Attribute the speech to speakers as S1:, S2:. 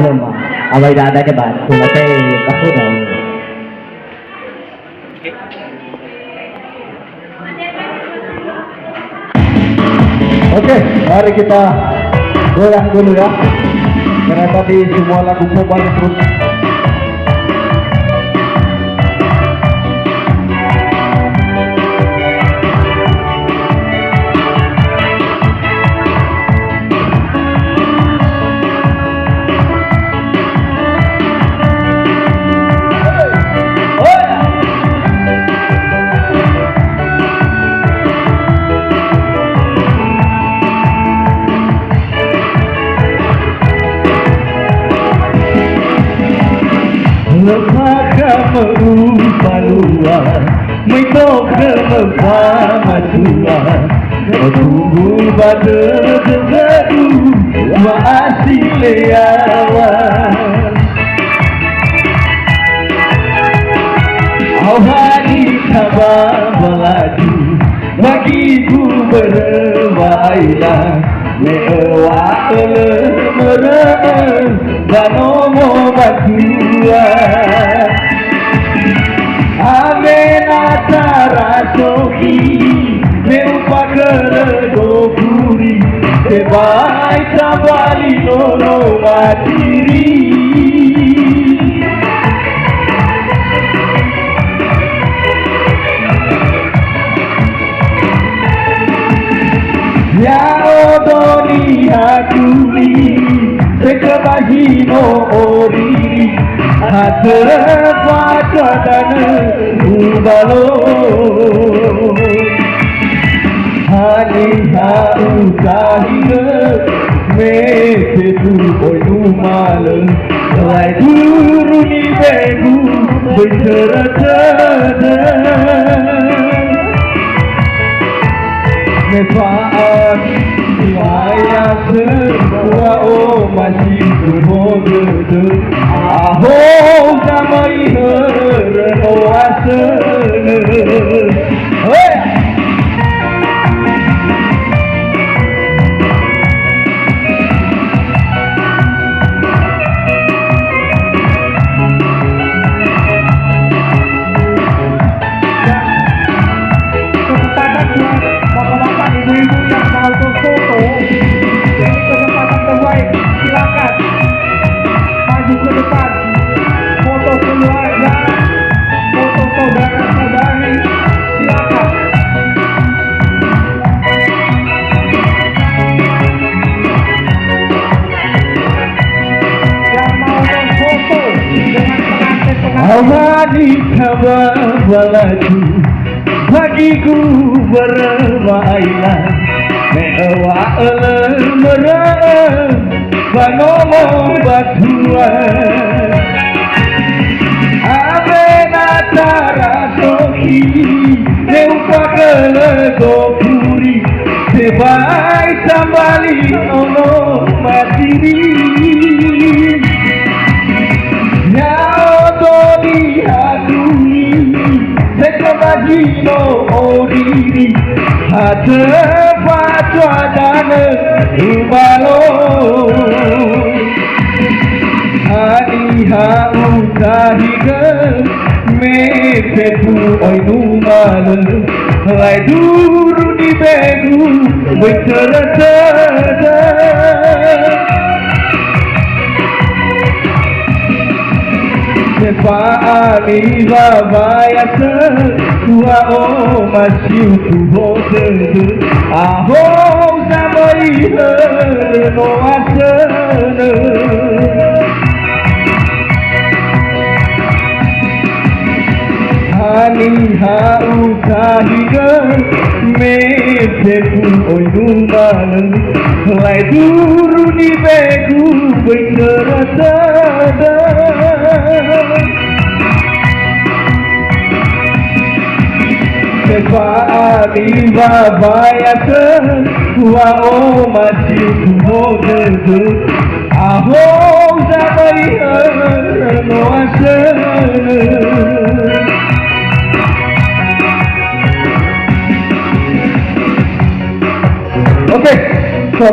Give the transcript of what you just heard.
S1: mà bây giờ đây các bạn cùng là cái các phút đầu.
S2: Oke, mari kita goyang dulu ya. Karena tadi semua lagu Kobar terus. Lembaga merubah-ubah, mencoba memajuan, menunggu pada terjadi masih leawan. Awali sabar melaju, bagiku berbailah, lewat lemeran dan nomor bantuan. Amenata rasoki, merupakan gopuri, sebaik sabali nono matiri. Ya odoni hakuri, sekebahino oriri, hadapan dana ubalo. Hani haukahina, mese tu oyu malam, lai turuni begu bercerita. Mefaat saya semua masih berbodoh. Aho samai renoase. Awali kabar baladu, bagiku bermailah, mewah lemeran, banomo batuan. Amenata rasoki, merupakan gopuri, sebaik sambali ono matiri. Sekebahino oriri, hadapan dana ubalo. Hani haukahina, mese tu oinu malam, lai duru di begu bercerita. Sepaali babaya tua o masih bodoh. Aho samai no asana. Hani haukahina, mese tu oinu malam, lai duru di begu bercerita. Sepaali babaya tua o masih bodoh. Aho samai no asana. Oke, so